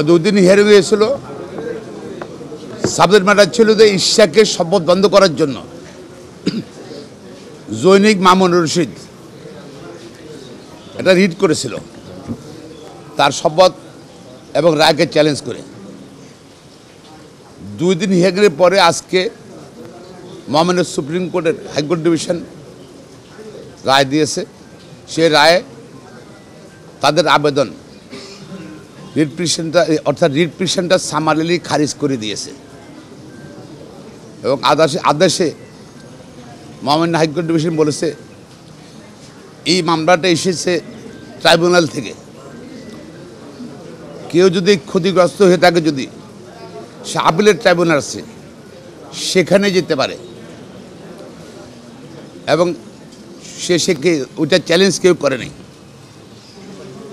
দুদিন হিয়ারিং হয়েছিল। Subject matter ছিল যে ইশাকের শপথ বন্ধ করার জন্য জৈনিক মামুন রশিদ এটা রিড করেছিল তার শপথ এবং রায়কে চ্যালেঞ্জ করে। 2 দিন হিয়ারিংয়ের পরে আজকে মহামান্য সুপ্রিম কোর্টের হাইকোর্ট ডিভিশন রায় দিয়েছে। সে রায়ে তাদের আবেদন রিট পিটিশনটা অর্থাৎ রিট পিটিশনটা সামারিলি খারিজ করে দিয়েছে এবং আদেশে মহামান্য হাইকোর্ট ডিভিশন বলেছে এই মামলাটা এসেছে ট্রাইব্যুনাল থেকে। কেউ যদি ক্ষতিগ্রস্ত হয়ে থাকে, যদি সে আপিলের ট্রাইব্যুনাল আছে সেখানে যেতে পারে এবং সে ওইটা চ্যালেঞ্জ কেউ করে নাই।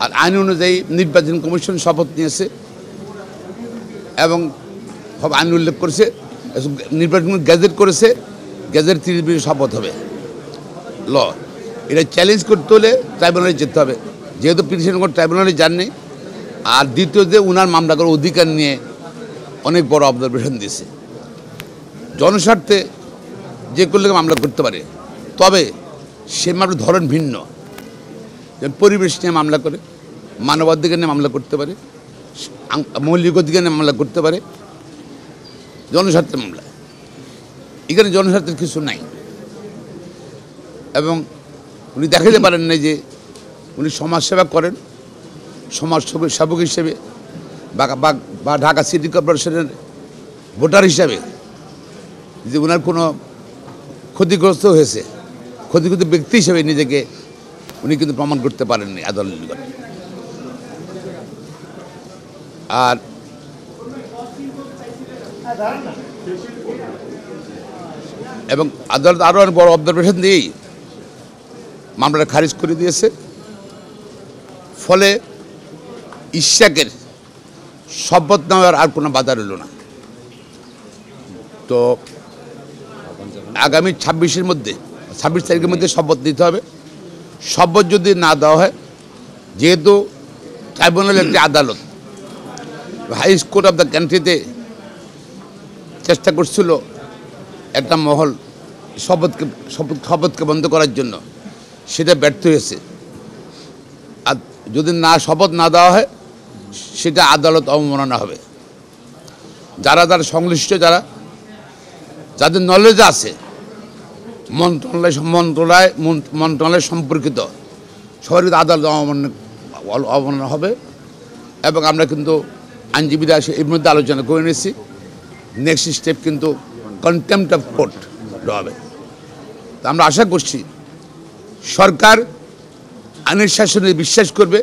আর আইন অনুযায়ী নির্বাচন কমিশন শপথ নিয়েছে এবং আইন উল্লেখ করেছে, নির্বাচন গ্যাজেট করেছে, গ্যাজেট 30 দিনে শপথ হবে ল। এটা চ্যালেঞ্জ করতে হলে ট্রাইব্যুনালে যেতে হবে, যেহেতু পিটিশন কোর্ট ট্রাইব্যুনালে যাননি। আর দ্বিতীয় যে উনার মামলা করার অধিকার নিয়ে অনেক বড় অবজারভেশন দিয়েছে। জনস্বার্থে যে করলে মামলা করতে পারে, তবে সে মামলার ধরন ভিন্ন। পরিবেশ নিয়ে মামলা করে, মানবাধিকার নিয়ে মামলা করতে পারে, মৌলিক অধিকার নিয়ে মামলা করতে পারে, জনস্বার্থের মামলা। এখানে জনস্বার্থের কিছু নাই এবং উনি দেখাতে পারেন না যে উনি সমাজসেবা করেন, সমাজসেবক হিসেবে বা ঢাকা সিটি কর্পোরেশনের ভোটার হিসাবে যে ওনার কোনো ক্ষতিগ্রস্ত হয়েছে, ক্ষতিগ্রস্ত ব্যক্তি হিসেবে নিজেকে উনি কিন্তু প্রমাণ করতে পারেননি আদালতের নিকট। আর এবং আদালত আরও অনেক বড় অবজারভেশন দিয়েই মামলাটা খারিজ করে দিয়েছে। ফলে ইশাকের শপথ নেওয়ার আর কোনো বাধা রইল না। তো আগামী 26 তারিখের মধ্যে শপথ নিতে হবে। শপথ যদি না দেওয়া হয়, যেহেতু ট্রাইব্যুনাল একটি আদালত, হাই কোর্ট অফ দ্য কান্ট্রিতে চেষ্টা করছিল একটা মহল শপথকে বন্ধ করার জন্য, সেটা ব্যর্থ হয়েছে। আর যদি শপথ না দেওয়া হয়, সেটা আদালত অবমাননা হবে। যারা সংশ্লিষ্ট, যাদের নলেজ আছে, মন্ত্রণালয় সম্পর্কিত সবার কিন্তু আদালত অবমাননা হবে। এবং আমরা কিন্তু আইনজীবীরা এর মধ্যে আলোচনা করে নিয়েছি, নেক্সট স্টেপ কিন্তু কন্টেম্পট অফ কোর্ট হবে। তা আমরা আশা করছি সরকার আইনের শাসনে বিশ্বাস করবে,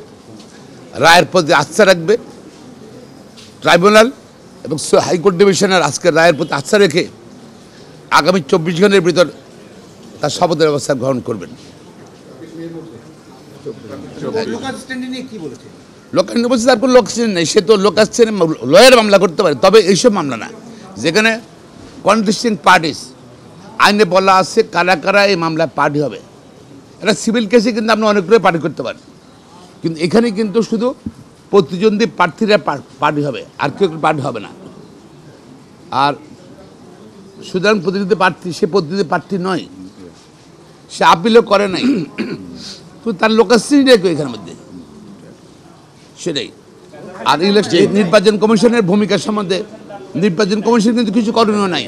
রায়ের প্রতি আস্থা রাখবে। ট্রাইব্যুনাল এবং হাইকোর্ট ডিভিশনের আজকের রায়ের প্রতি আস্থা রেখে আগামী 24 ঘন্টার ভিতর তার শপথের ব্যবস্থা গ্রহণ করবেন। লোকাল বলছে তার কোনো লোক নেই, সে তো লোক আসছে লয়ার মামলা করতে পারে, তবে এইসব মামলা না যেখানে কন্টেস্টিং পার্টিস আইনে বলা আছে কারা কারা এই মামলায় পার্টি হবে। এটা সিভিল কেসে কিন্তু আপনি অনেকগুলো পার্টি করতে পারেন, কিন্তু এখানে কিন্তু শুধু প্রতিদ্বন্দ্বী প্রার্থীরা পার্টি হবে, আর কেউ পার্টি হবে না। আর সুতরাং প্রতিনিধি প্রার্থী, সে প্রতিনিধি প্রার্থী নয়, সে আপিলও করে নাই, তো তার লোকাশ্রী নেই এখানের মধ্যে, সেটাই। আর নির্বাচন কমিশনের ভূমিকা সম্বন্ধে নির্বাচন কমিশন কিন্তু কিছু করণীয় নাই।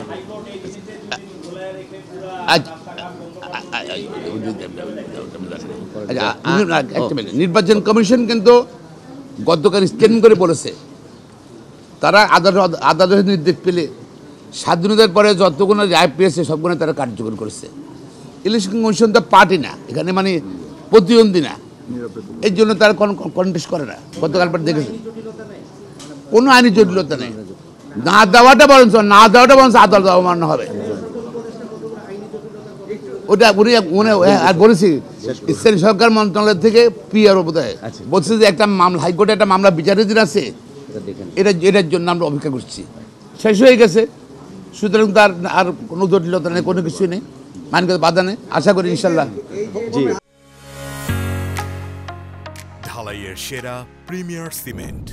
নির্বাচন কমিশন কিন্তু গতকাল স্টেটমেন্ট করে বলেছে তারা আদালতের নির্দেশ পেলে স্বাধীনতার পরে যতগুলো রায় পেয়েছে সবগুলো তারা কার্যকর করেছে। ইলেকশন কমিশন তো পার্টি না, এখানে মানে প্রতিদ্বন্দ্বী না, এর জন্য তারা কন্টেস্ট করে না। গতকাল পর দেখেছে কোনো আইনি জটিলতা নেই। না দেওয়াটা বরঞ্চ আদালত অবমাননা হবে। ওটা বলেছি স্থানীয় সরকার মন্ত্রণালয় থেকে পিআরও বোধহয় বলছে যে একটা মামলা, হাইকোর্টে একটা মামলা বিচারাধীন আছে, এটার জন্য আমরা অপেক্ষা করছি, শেষ হয়ে গেছে। সুতরাং তার আর কোনো জটিলতা নেই, কোনো কিছুই নেই, মানগত বাধা নেই। আশা করি ইনশাল্লাহ। ঢালাইয়ের সেরা প্রিমিয়ার সিমেন্ট।